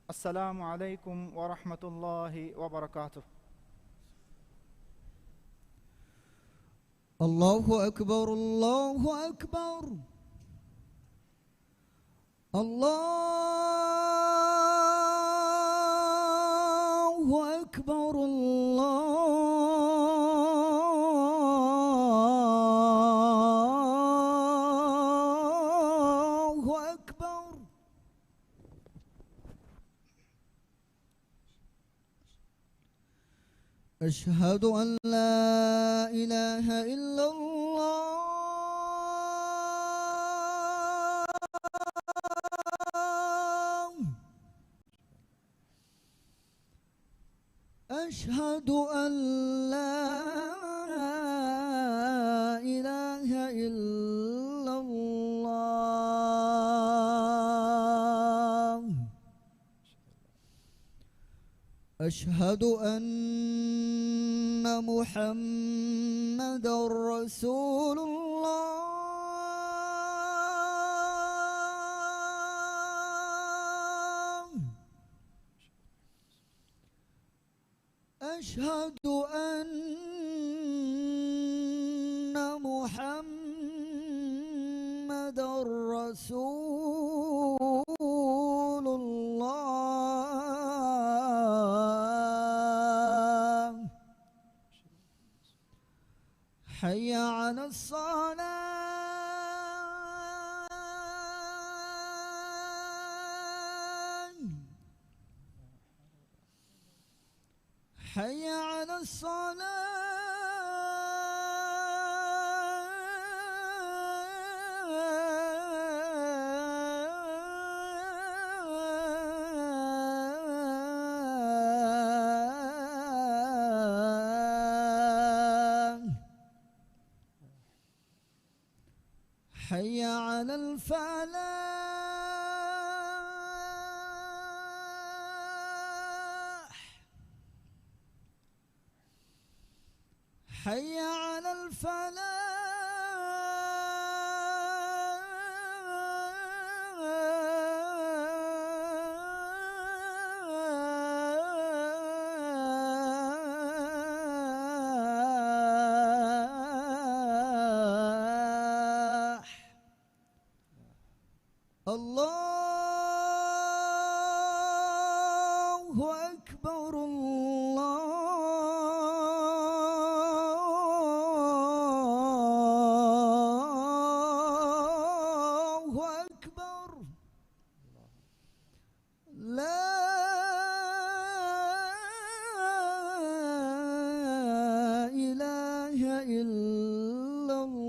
السلام عليكم ورحمة الله وبركاته. الله أكبر الله أكبر الله أكبر الله أكبر. أشهد أن لا إله إلا الله أشهد أن لا إله إلا الله أشهد أن محمد رسول الله أشهد أن محمد رسول الله. حي على الصلاة حي على الصلاة حي على الفلاح حي على الفلاح. الله أكبر الله أكبر. لا إله إلا الله.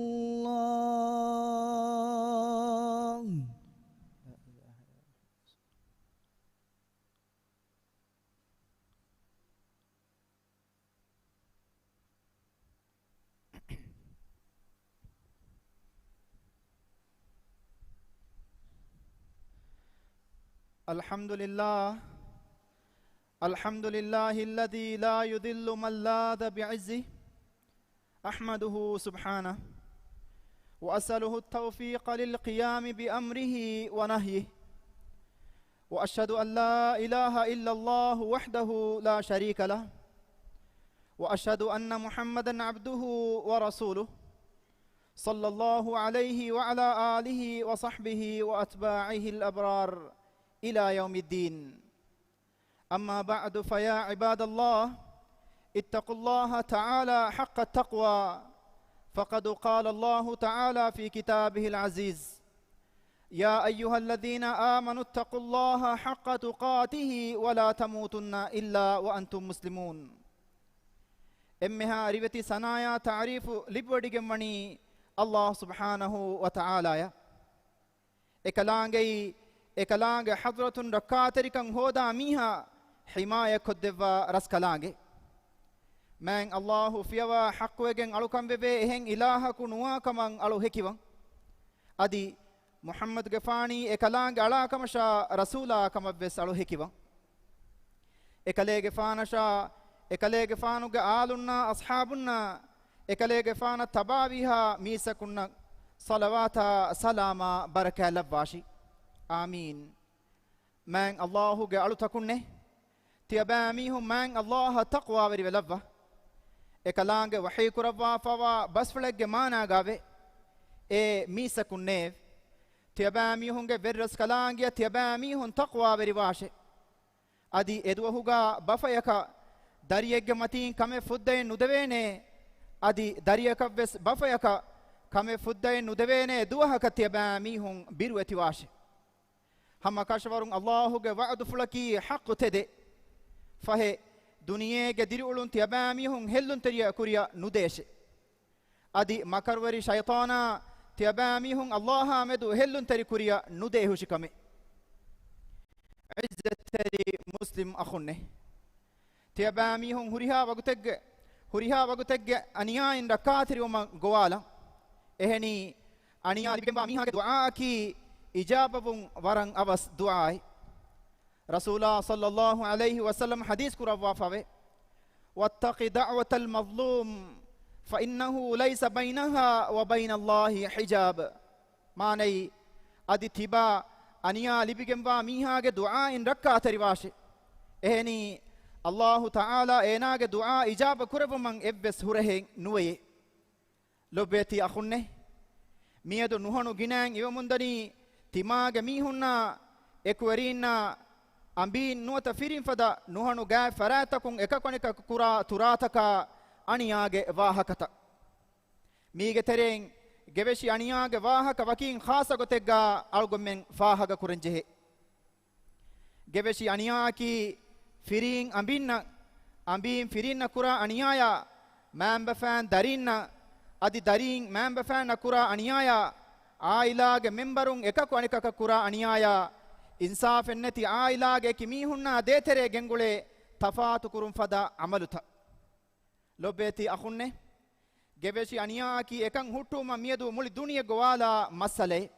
الحمد لله الذي لا يذل من لاذ بعزه. أحمده سبحانه وأسأله التوفيق للقيام بأمره ونهيه، وأشهد أن لا إله إلا الله وحده لا شريك له، وأشهد أن محمدا عبده ورسوله صلى الله عليه وعلى آله وصحبه وأتباعه الأبرار إلى يوم الدين. أما بعد، فيا عباد الله، اتقوا الله تعالى حق التقوى، فقد قال الله تعالى في كتابه العزيز: يا أيها الذين آمنوا اتقوا الله حق تقاته ولا تموتن إلا وأنتم مسلمون. إمها ريبتي سنايا تعريف لبوديجمني الله سبحانه وتعالى إكلانجي حضرة ركاتركن هودا ميها حماية كدوا رسكلانجي من الله فيوا حقوجن ألوكم ببي إهن إله كنوا كمان ألو هكيوان أدي محمد غفاني إكلانج ألا كمشا رسولا كم بس ألو هكيوان إكلي غفانشا إكلي غفانو آلنا أصحابنا إكلي غفانا تبابيها ميسكنا صلوات سلاما بركة لباشي آمين. man Allahu ge alu takunne tiaba mihum man Allah taqwa veri velava ekalange wahi kurawwa fawa basflege mana gave e misa kunne tiaba mihunge verras kalange tiaba mihun taqwa veri washe adi edwahuga bafayaka dariyegge matin kame fudde nudevene adi dariyaka ves bafayaka kame fudde nudevene duwahaka tiaba mihun birweti washe hamma kashwarun Allahuge wa'du fulaki haqqu tede fahe duniyege diriulun tiaba mihun hellun teriya kuriya nudeshe adi makarwari shaytana tiaba mihun Allaha medu hellun teri kuriya nudehushikame izzateri muslim akhunne tiaba mihun huriha wagutegge aniyain rakatiri uma gowala eheni aniya libemba mihage du'a ki ijababun warang avas du'ai Rasulullah sallallahu alaihi wasallam hadis kurawwa fawe wattaqi da'watal mazlum fa innahu laysa bainaha wa bainallahi hijab manai adi tiba aniya libigemba mihage du'a in rakatari washe eheni Allah ta'ala enage du'a ijaba kurawman ebbes hurehen nuwe lobeti akhunne miedo nuhanu ginan iwamundani timage mihunna ekwerina ambin nuata firin fada nuhanu ga faratakun ekakonika kura turataka aniyage wahakata mige tereng geveshi aniyage wahaka wakin khasa gotegga algomen fahaga kurenjehe geveshi aniyaki firin ambin firinna kura aniyaya mamba fan darinna adi darin mamba fan kura aniyaya ailage membarun ekaku anikaka kura aniyaya insaf ennati ailage kimihunna detere gengule tafatu kurun fada amaluta lobeti akhunne geveshi aniyaki ekan huttuma miedu muli duniya gowala masale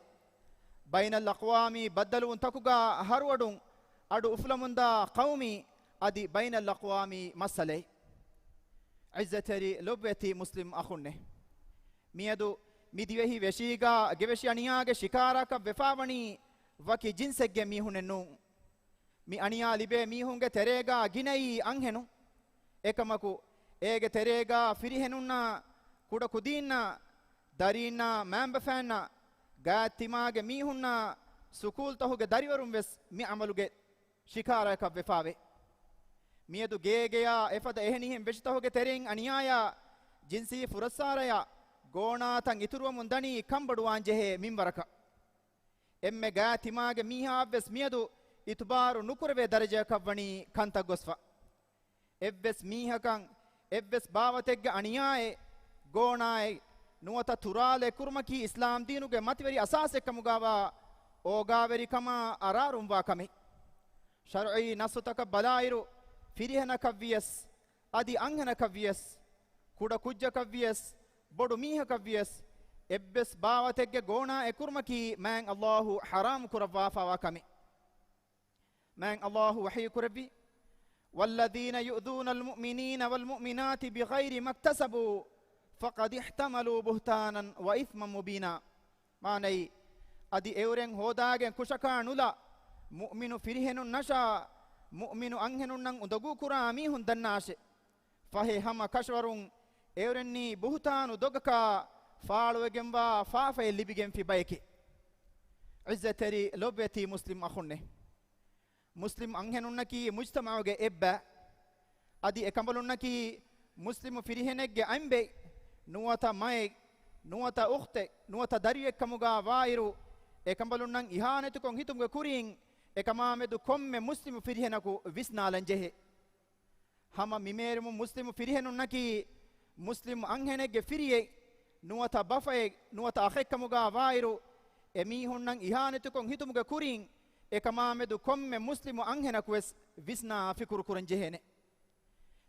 bainal aqwami badalun takuga harwadun adu uflamunda qawmi adi bainal aqwami masale izzateri lobeti muslim akhunne miedu midivehi veshiga geveshi aniyage shikaraka vefawani waki jinsegge mihunenu mi aniya libe mihunge terega ginei anhenu ekamaku ege terega firihenunna kuda kudinna darina mamba fanna gatimage mihunna sukul tahuge dariwarum ves mi amaluge shikara ka vefawe miedu gegeya efada ehenihem beshtahuge tereng aniyaya jinsi furasaraya gona tan ituruwa mundani kambadu anjehe minbaraka emme gatimage miha ves miedu itbaru nukurve daraja kavani kanta gosfa evves mihakan evves bawategge aniyae gonae nuwata turale kurmaki islam diinuge mativeri asasekkamugawa ogaveri kama ararum wa kame shar'i nasutaka balairu firihana kavvies adi anghana kavvies kuda kujja kavvies bodu miha kavvies ebbes bawategge gona ekurmaki man Allahu haram kurawwa fawa kame man Allahu wahi kurabbi والذين يؤذون المؤمنين والمؤمنات بغير ما اكتسبوا فقد احتملوا بهتانا وإثما مبينا ماني ادي اورن هوداgen kushaka nula mu'minu firihenun nasha mu'minu anhenun nan udagu kurami hun dannashe fahe hama kashwarun eurenni buhtanu dogaka faaluwegemba faafe libigen fi bayke izzateri lobeti muslim akhunne muslim anhenunnaki mujtamauge ebba adi ekambalunnaki muslimu firihenegge ambe nuwata mae nuwata ukhte nuwata dariyekkamuga wairu ekambalunnan ihanetukon hitumge kurin ekamamedu komme muslimu firihenaku visnalanjehe hama mimerumu muslimu firihenunnaki muslimu anhenegge firiye nuwata bafaye nuwata akhekkamuga wairu emihunnan ihanetukon hitumge kurin ekamamedu komme muslimu anhenaku wes visna fikuru kuranjehene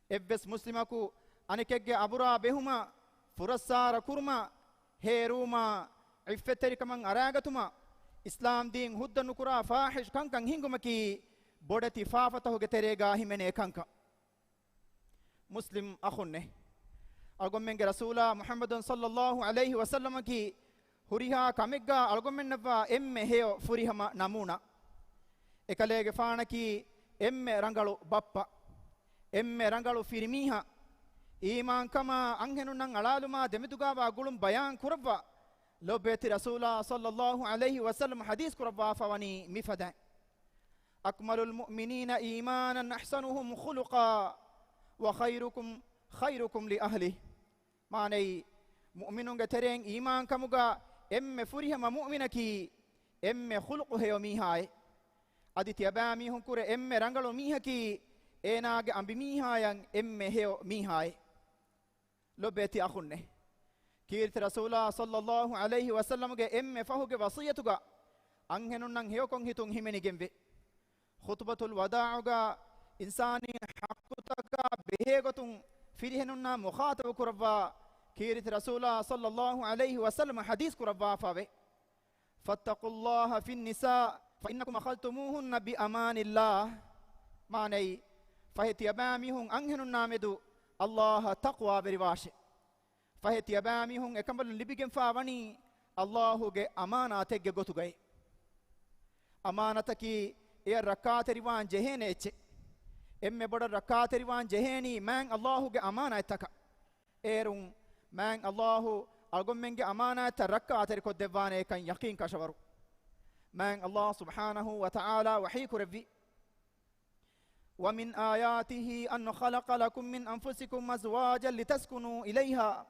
evves muslimaku anikegge abura behuma furassara kurma heruma iffeteri kaman aragatuma islam din hudda nukura fahish kankan hingumaki bodati fafatahuge terega himene kanka muslim akhunne algommenge rasula muhammadun sallallahu alaihi wasallam ki huriha kamegga algommennava emme heyo furihama namuna ekaleege faanaki emme rangalu bappa emme rangalu firimiha iman kama anhenu nan alaluma demetuga wa gulum bayan kurwa lobeti rasulullah sallallahu alaihi wasallam hadis kurwa fawani mifada akmalul mu'minina imanan ahsanuhum khuluqa wa khairukum li ahli manai mu'minunga tereng iman kamuga emme furihama mu'minaki emme khuluqu heyo mihaye adi tiyabami hun kure emme rangalu mihaki eenaage ambi mihayan emme heyo mihaye lobeti akhunne kirti rasulullah sallallahu alaihi wasallam ge emme fahuge wasiyatuga anhenun nan heyo kon hitun himeni gembe khutbatul wada'uga insani haqqutaga behegotun firihenunna mukhatab kurwa kirti rasulullah sallallahu alaihi wasallam hadis kurwa fawe fattaqullaha fin nisa fa innakum akhaltumuhunna bi amanillah manai faheti abamihun anhenunna medu Allah taqwa beriwashe faheti abamihun ekambalun libigen fawani Allahuge amanatege gotugai amanataki e rakkateriwan jehene eche emme boda rakkateriwan jeheni man Allahuge amanataka erun man Allahu algommenge amanata rakkateri kodevane kan yaqin kashawaru man Allah subhanahu wa ta'ala wahi kurvi ومن آياته أن خلق لكم من أنفسكم أزواجا لتسكنوا إليها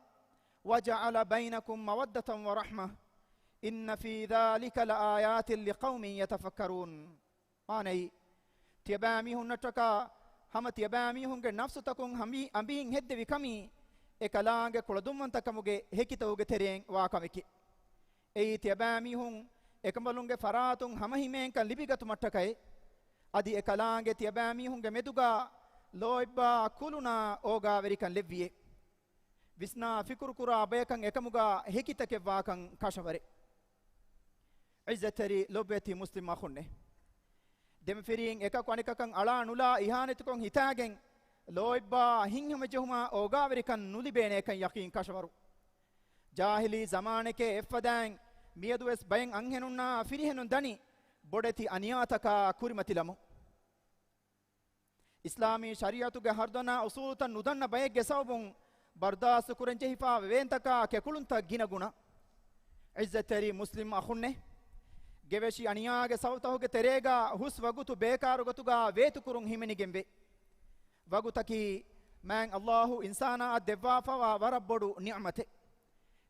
وجعل بينكم مودة ورحمة إن في ذلك لآيات لقوم يتفكرون ماني تيباميهن نتكا هم تيباميهن نفس تكون همي أمبين هد بكمي إكلانج كلدومن تكموجي هكتوجي ترين واكمكي أي تيباميهن إكملونج فراتون هم هيمين كان لبيكتو متكاي adi ekalaange tiyabamihunge meduga loibba kuluna oga verikan levviye visna fikuru kura abayakan ekamuga hekitake waakan kashavare izzatari lobeti muslim akhunne dem firin ekak anikakan ala nula ihanetukon hitagen loibba hinhama jehuma oga verikan nulibene kan yaqin kashavaru jahili zamaneke effadan miyadues bayen anhenunna firihenun dani bodeti aniyataka kurimatilamu islami shariatuge hardana usultan nudanna bayegge sabun bardas kurenje hifa ventaka kekulunta ginaguna izzateri muslim akhunne geveshi aniyage sawtahuge terega hus wagutu bekaru gotuga vetu kurun himeni gembe wagutaki man Allahu insana adeva fawa warabbodu ni'mate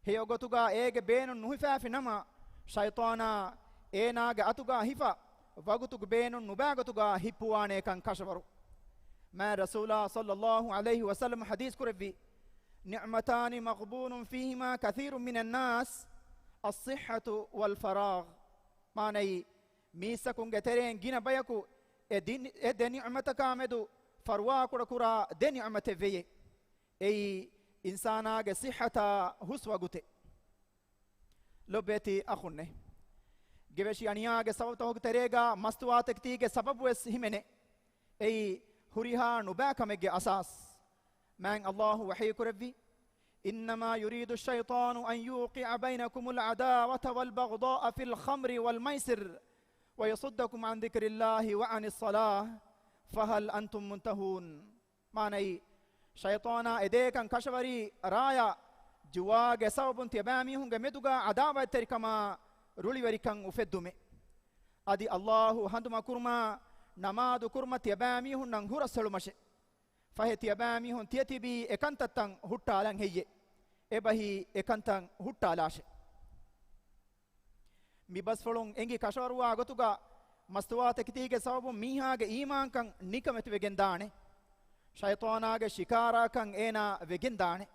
heyo gotuga ege beenun nuhifafi nama shaytana eenaage atuga hifa wagutugu beenun nubagatuga hippuwane kan kashwaru ma rasulullah sallallahu alaihi wasallam hadis kurvi ni'matani maghbunun fihima kathirun minan nas as-sihhatu wal faragh manai misakun geteren gina bayaku de ni'mataka medu farwa kura de ni'mate veye ei insanaage sihhata huswagute lobeti akhunne geveshi aniyage sawtahog terega mastuwatektige sababu es himene ei huriha nubakamege asas man Allahu wahi kurvi innama yuridu ash-shaytanu an yuqi'a baynakum al-adawata wal-baghdha'a fil khamri wal-maisir wa yasuddakum an dhikrillahi wa 'anis salah fahal antum muntahun manai shaytana edekan kashwari raya juwage sababun tibami hunge meduga adawa terikama ruliwerikan ufeddume adi Allahu handuma kurma namadu kurma tiyabami hun nan hurasalumashe fahe tiyabami hun tiyatibi ekantatan huttalan heye ebahi ekantan huttalashe mibasfolun engi kasharwa gotuga mastuwate kitige sababu mihage imankan nikametu vegendane shaytanage shikara kan ena vegendane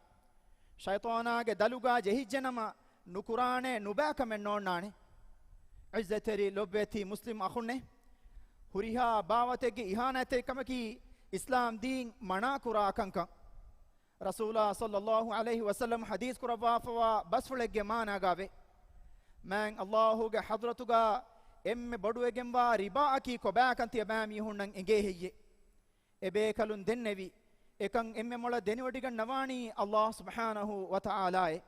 shaytanage daluga jehijjenama nukurane nubakamen nonnane izzateri lobeti muslim akhunne huriha bawatege ihanate kamaki islam din manakura kanka rasulullah sallallahu alaihi wasallam hadis kurawa fawa basfulege mana gave man Allahu ge hadratuga emme boduegen wa riba aki koba kanti abami hunnan enge heye ebe kalun dennevi ekan emme mola deniwadigan nawani Allah subhanahu wa ta'ala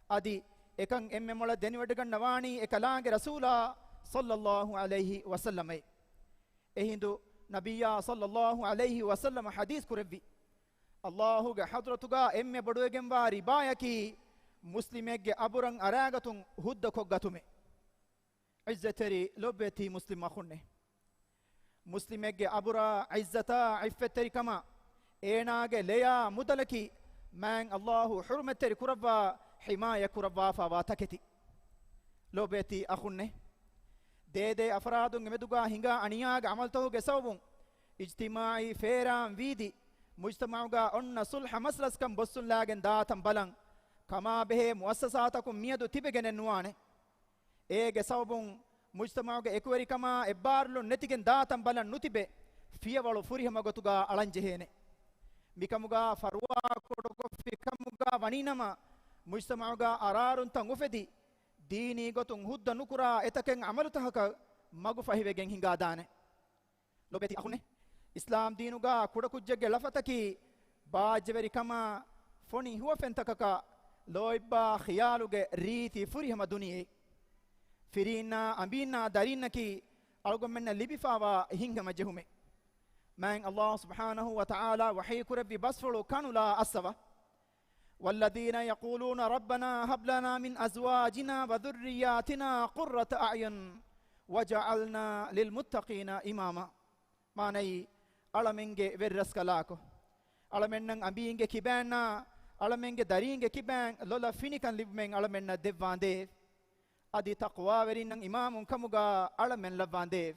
adi ekan emme mola deniwadigan nawani ekalaange rasula sallallahu alaihi wasallam ehindu nabiyya sallallahu alayhi wasallam hadith kurevvi Allahuge hadratuga emme boduwegen wa ribayaki muslimegge aburan aragatun hudda koggatume izzateri lobbeti muslim akhunne muslimegge abura izzata iffeteri kama eenage leya mudalaki man Allahu hurmeteri kurawwa himaya kurawwa fa wa taketi lobbeti akhunne dede afradun meduga hinga aniyaga amaltahuge sawbun ijtimai feram vidi mujtamauga onna sulh maslas kam bossun lagen daatan balan kama behe muassasatakum miyadu tibegen nuwane ege sawbun mujtamauga ekveri kama ebbarlu netigen daatan balan nutibe fiyawalu furihama gotuga alanjehene mikamuga farwa kodoko fikamuga waninama mujtamauga ararun tan ufedi dini gotun hudda nukura etaken amalutahaka magu fahivegen hinga dane lobeti akhune islam dinuga kudakujjege lafataki baajveri kama foni huwa fentakaka loibba khiyaluge riti furihama duniye firina ambina darinaki algomenna libifawa hingama jehume man Allah subhanahu wa ta'ala wahi kurabbi basfulu kanula aswa والذين يقولون ربنا هب لنا من أزواجنا وذرياتنا قرة أعين وجعلنا للمتقين إماما ماني ألمنجي ورسكلاكو ألمنن أبينجي كيبانا ألمنجي دارينجي كيبان لولا فينيكن لبمن ألمنن ديفان ديف أدي تقوى ورينن إمام كمغا ألمن لبان ديف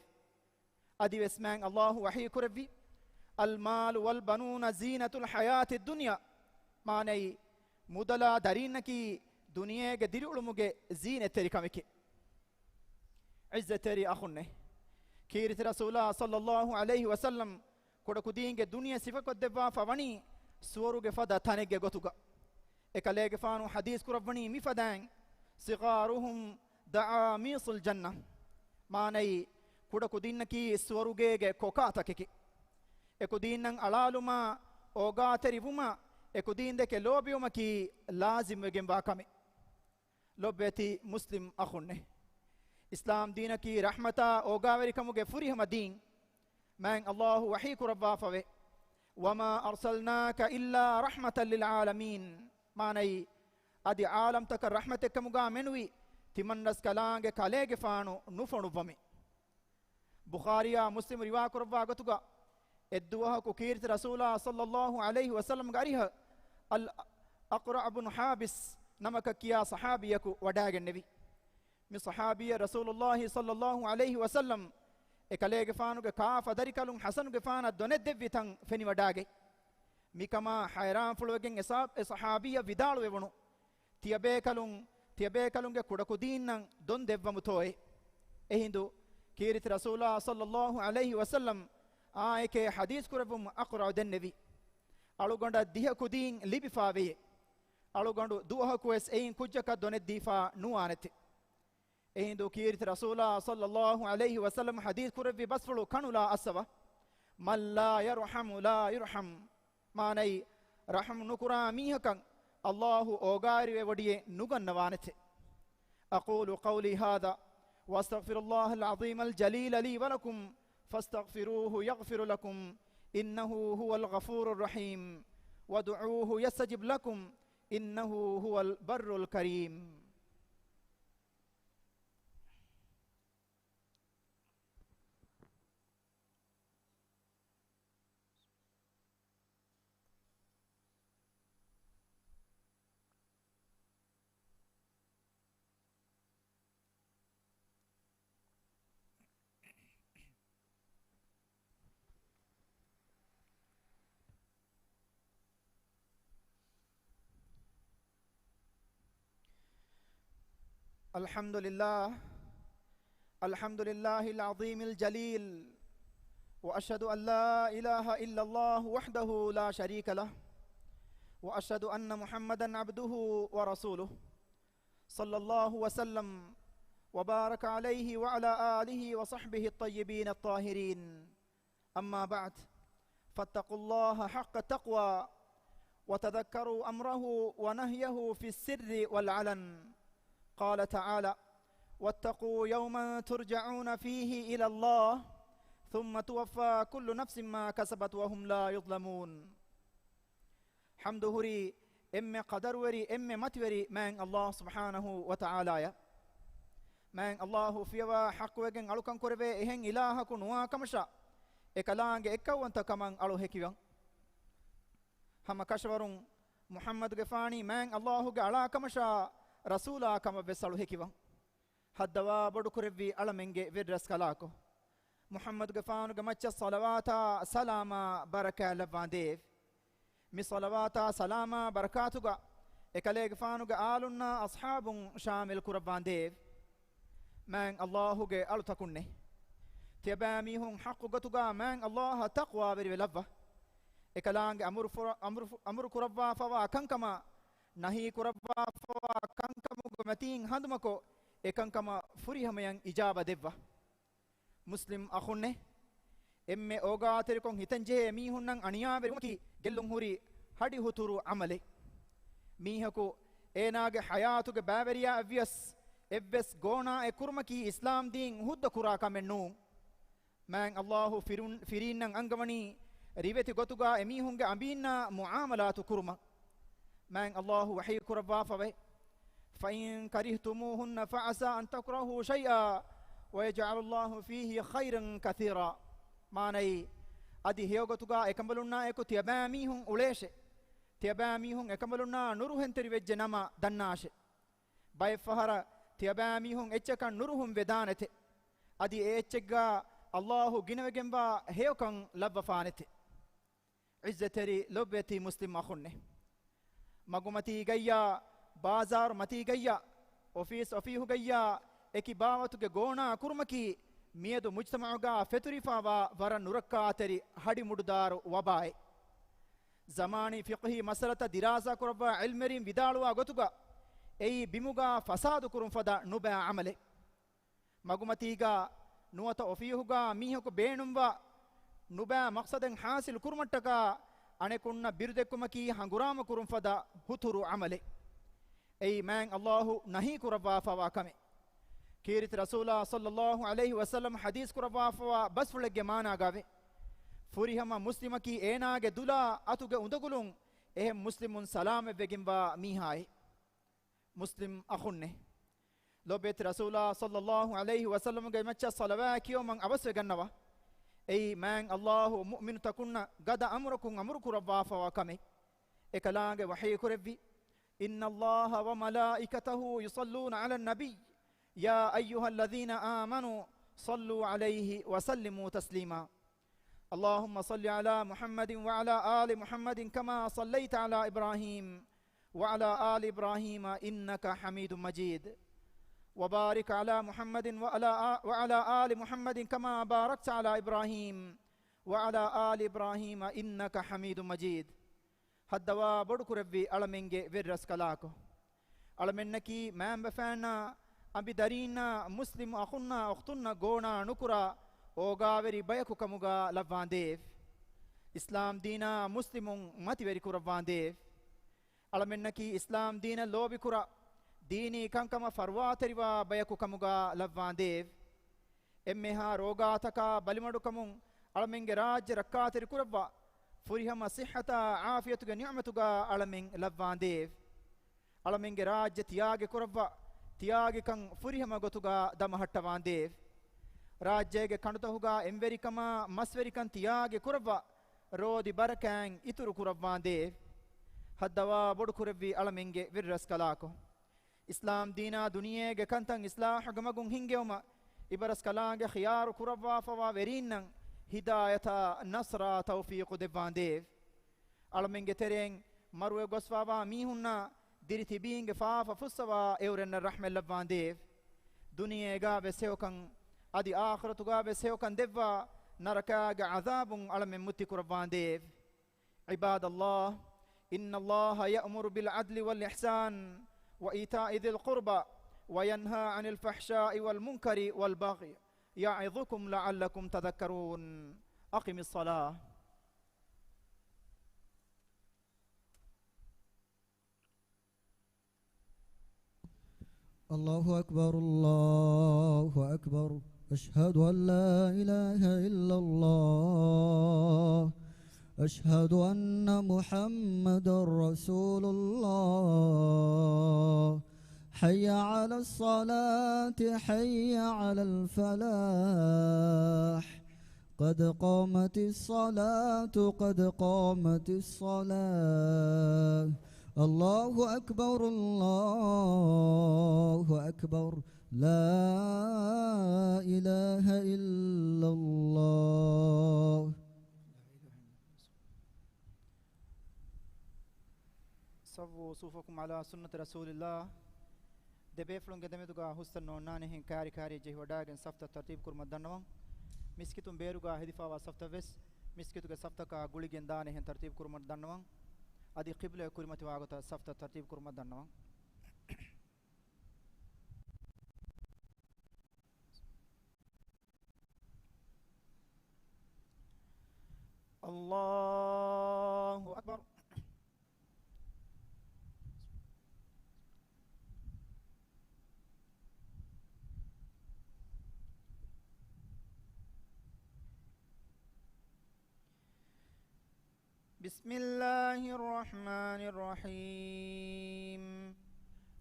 أدي وسمان الله وحي كربي المال والبنون زينة الحياة الدنيا ماني mudala darinaki duniyege dirulumuge zineteri kamike izzeteri akhunne kirit rasulullah sallallahu alayhi wasallam kodakudinge duniya sifakot debba fawani suwaruge fada tanege gotuga ekalege fanu hadith kurabani mifadan sigaruhum da'amisul jannah manai kodakudinki suwarugege kokatakeki ekudinnan alaluma ogateri vuma ekudinde ke lobiuma ki lazim wegen wakame lobbeti muslim akhunne islam dina ki rahmata ogaveri kamuge furihama din man Allah wahi kurabba fawe wama arsalnaka illa rahmatan lil alamin manai adi alam tak rahmate kamuga menwi timannas kalange kalege faanu nufonu vame bukhariya muslim riwa kurabba gotuga edduwa ko kirti rasulullah sallallahu alayhi wasallam gariha الأقرع بن حابس نمك كيا صحابيك وداغ النبي من صحابي رسول الله صلى الله عليه وسلم ekale gefanu ge ka fadari kalun hasan gefana done devvitan feni wadage mikama hayran fulwegen esab e sahabiya vidalu wevunu tiabe kalun ge kudaku dinnan don devvamu toy ehindu kirit rasulullah sallallahu alaihi wasallam aike hadith kurabum aqra den nabi alugonda diha kudin libifawe alugondu duha kues ein kujjaka done difa nuanete ehindu kirit rasulullah sallallahu alaihi wasallam hadith kurabbi basfulu kanula aswa man la yarhamu la yurham manai raham nukura mihakan Allahu ogari wadiye nugannawanete aqulu qawli hadha واستغفر الله العظيم الجليل لي ولكم فاستغفروه يغفر لكم إنه هو الغفور الرحيم وادعوه يستجب لكم إنه هو البر الكريم الحمد لله العظيم الجليل وأشهد أن لا إله إلا الله وحده لا شريك له وأشهد أن محمدا عبده ورسوله صلى الله وسلم وبارك عليه وعلى آله وصحبه الطيبين الطاهرين أما بعد فاتقوا الله حق التقوى وتذكروا أمره ونهيه في السر والعلن قال تعالى واتقوا يوما ترجعون فيه إلى الله ثم توفى كل نفس ما كسبت وهم لا يظلمون. حمد هري إم قدر وري إم متوري من الله سبحانه وتعالى من الله فيوا حق وجن ألوكان كوربي إهن إله كنوا كمشا إكلانج إكوانت كمان ألو هكيان هم كشورون محمد غفاني من الله جعلا كمشا رسولا كما بسالو هكيان حدوا بدو كوربي ألمنجي فيدرس كلاكو محمد غفانو جمتش صلواتا سلاما بركة لفانديف مي صلواتا سلاما بركاتوغا إكالي غفانوغا آلونا أصحاب شامل كوربانديف من الله جي ألو تكوني تيبامي هم حق غتوغا من الله تقوى بري لفا إكالانج أمر كوربا فوا كنكما نهي كوربا فوا كنكما متين هندمكو إكنكما فريهم ين إجابة ديفا مسلم أخوني إمي أوغا تريكون هتنجي ميهن نان أنيا برمكي جلون هوري هدي هتورو عملي ميهكو إناغ حياتوغ بابريا أفيس إبس غونا إكرمكي إسلام دين هد كراكا منو من الله فرين نان أنغماني ريبتي غتوغا إميهنغ أمبينا معاملات كرما من الله وحي كربا فبي فإن كرهتموهن فعسى أن تكرهوا شيئا ويجعل الله فيه خيرا كثيرا ماني أدي هيوغتوغا إكمبلونا إكو تيباميهم أوليش تيباميهم إكمبلونا نروهن تريوج نما دناش باي فهر تيباميهم إتشكا نروهم ودانت أدي إتشكا الله جنوجنبا هيوكن لبفانت عزتري لبتي مسلم أخوني مغمتي جيا بازار متي جيا أوفيس أفيه جيا إكي باوتوغ غونا كرمكي ميدو مجتمعوغا فتريفاوا ورا نركاتري هدي مددارو وباي زماني فقهي مسألة دراسة كربا علمرين بدالوا غتوغا أي بموغا فساد كرم فدا نبا عمله مغمتيغا نوتا أفيهوغا ميهوكو بينموا نبا مقصدن حاصل كرمتكا أنكونا بيردكمكي هنغرام كرم فدا هتورو عمله أي من الله نهي كربا فواكمي كيرت رسول صلى الله عليه وسلم حديث كربا فوا بس فلق مانا غاوي فوريهما مسلم كي اينا گه دولا اتوگه اندگلون اهم مسلمون سلام بگمبا ميهاي مسلم اخونه لو بيت رسول صلى الله عليه وسلم گه مچ صلوات كيو من ابس گنوا اي من الله مؤمن تكون قد امركم امر كربا فوا كمي اكلاغ وحي كربي ان الله وملائكته يصلون على النبي يا أيها الذين آمنوا صلوا عليه وسلموا تسليما اللهم صل على محمد وعلى آل محمد كما صليت على إبراهيم وعلى آل إبراهيم إنك حميد مجيد وبارك على محمد وعلى آل محمد كما باركت على إبراهيم وعلى آل إبراهيم إنك حميد مجيد هدوا بدك ربي ألمنجي فيرس كلاكو ألمنكي ما بفانا أبي دارينا مسلم أخونا أختنا غونا نكرا أوغاوري بيكو كموغا لفانديف إسلام دينا مسلم ماتي وري كورا فانديف ألمنكي إسلام دينا لوبي كورا ديني كانكما فرواتريوا بيكو كموغا لفانديف إمها روغا تكا بلمدو كمون ألمنجي راج ركاتري كورا فريهما صحة عافية نعمتوغا ألمن لفانديف ألمنجي راج تياغي كورا තියාගේ කන් ෆුරිහම ගොතුගා දමහට්ටවාන්දේ රාජ්‍යයේ කණුතහුගා එම්වරිකම මස්වරිකන් තියාගේ කුරවා රෝදි බරකෑන් ඉතුරු කුරවාන්දේ හද්දවා බොඩු කුරවි අලමින්ගේ විරස් කලාකෝ ඉස්ලාම් දීනා දුනියේගේ කන්තන් ඉස්ලාහ ගමගුන් හින්ගෙවම ඉබරස් කලාගේ ඛියාරු කුරවා ෆවා වෙරින්නන් හිදායතා නස්රා තෞෆීක් දෙවාන්දේ අලමින්ගේ තෙරෙන් මරුවේ ගොස්වාවා මීහුන්නා ديرتي بينغ فافا فسوا اورن الرحمه لبانديف دنيا غا بسيوكن ادي اخرت غا بسيوكن دفا نركا عذاب على من متي كربانديف عباد الله ان الله يأمر بالعدل والاحسان وايتاء ذي القربى وينهى عن الفحشاء والمنكر والبغي يعظكم لعلكم تذكرون اقم الصلاه الله أكبر الله أكبر أشهد أن لا إله إلا الله أشهد أن محمد رسول الله حي على الصلاة حي على الفلاح قد قامت الصلاة قد قامت الصلاة الله أكبر الله أكبر لا إله إلا الله. صفوا صفوفكم على سنة رسول الله. دبيفلون قدمتوغا حسن نونانه كاري كاري جه وداغن صفتا ترتيب كرما دنوان مسكتون بيروغا هدفاوا صفتا ويس مسكتوغا صفتا غوليگن دانه ترتيب كرما دنوان ادي قبلة كرمتي واغتا صفتا ترتيب كرما دنوان الله أكبر. بسم الله الرحمن الرحيم.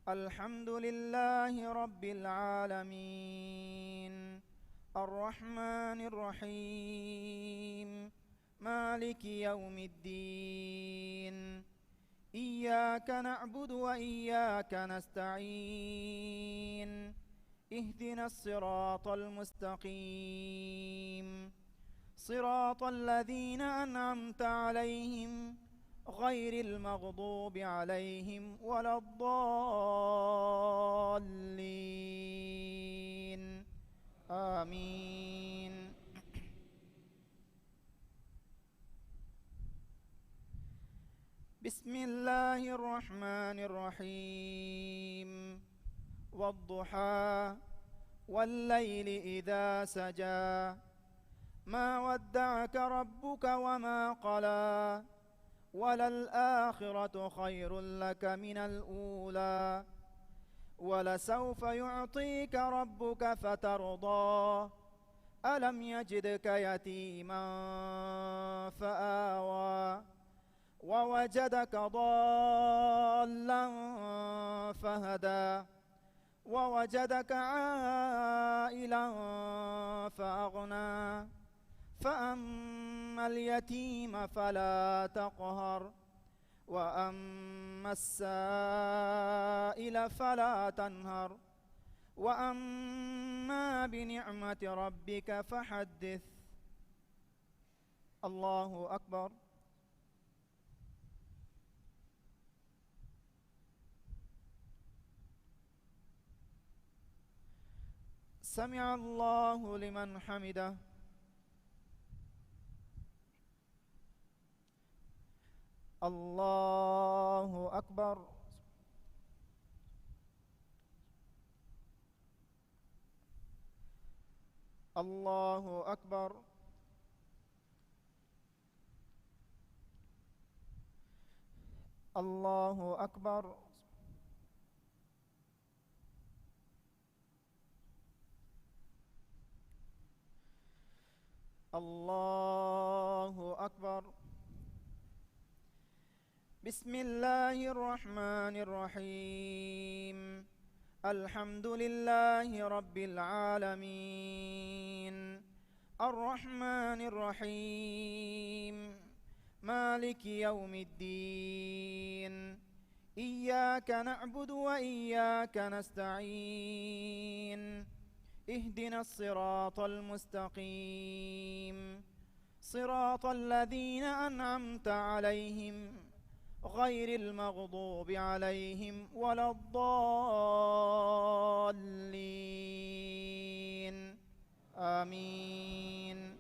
الحمد لله رب العالمين الرحمن الرحيم مالك يوم الدين إياك نعبد وإياك نستعين اهدنا الصراط المستقيم صراط الذين أنعمت عليهم غير المغضوب عليهم ولا الضالين آمين. بسم الله الرحمن الرحيم. والضحى والليل إذا سجى ما ودعك ربك وما قلى وللآخرة خير لك من الأولى ولسوف يعطيك ربك فترضى ألم يجدك يتيما فآوى ووجدك ضالا فهدى ووجدك عائلا فأغنى فأما اليتيم فلا تقهر وأما السائل فلا تنهر وأما بنعمة ربك فحدث. الله أكبر. سمع الله لمن حمده. الله أكبر. الله أكبر. الله أكبر. الله أكبر. بسم الله الرحمن الرحيم. الحمد لله رب العالمين الرحمن الرحيم مالك يوم الدين إياك نعبد وإياك نستعين اهدنا الصراط المستقيم صراط الذين أنعمت عليهم غير المغضوب عليهم ولا الضالين آمين.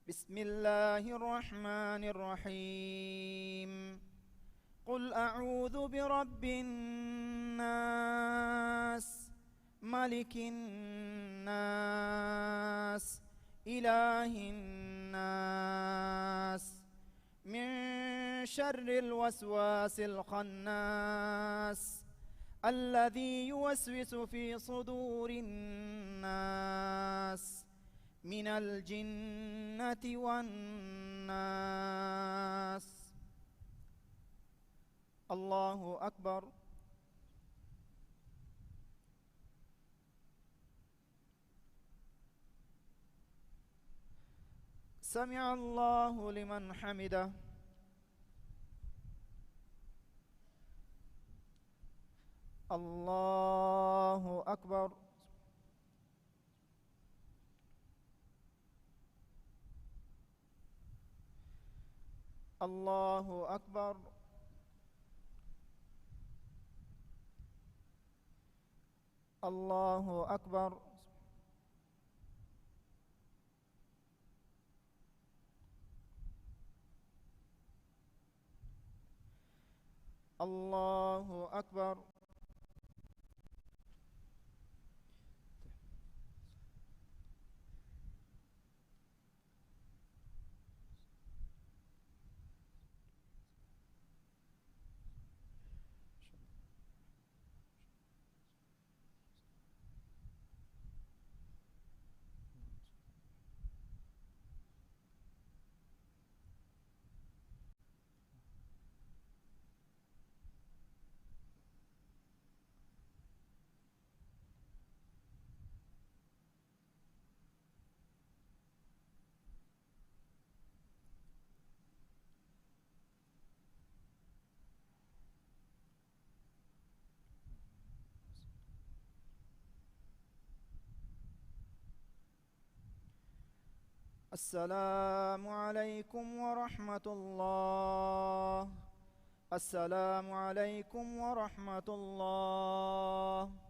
بسم الله الرحمن الرحيم. قل أعوذ برب الناس ملك الناس إله الناس من شر الوسواس الخناس الذي يوسوس في صدور الناس من الجنة والناس. الله أكبر. سمع الله لمن حمده. الله أكبر. الله أكبر. الله أكبر. الله أكبر. السلام عليكم ورحمة الله. السلام عليكم ورحمة الله.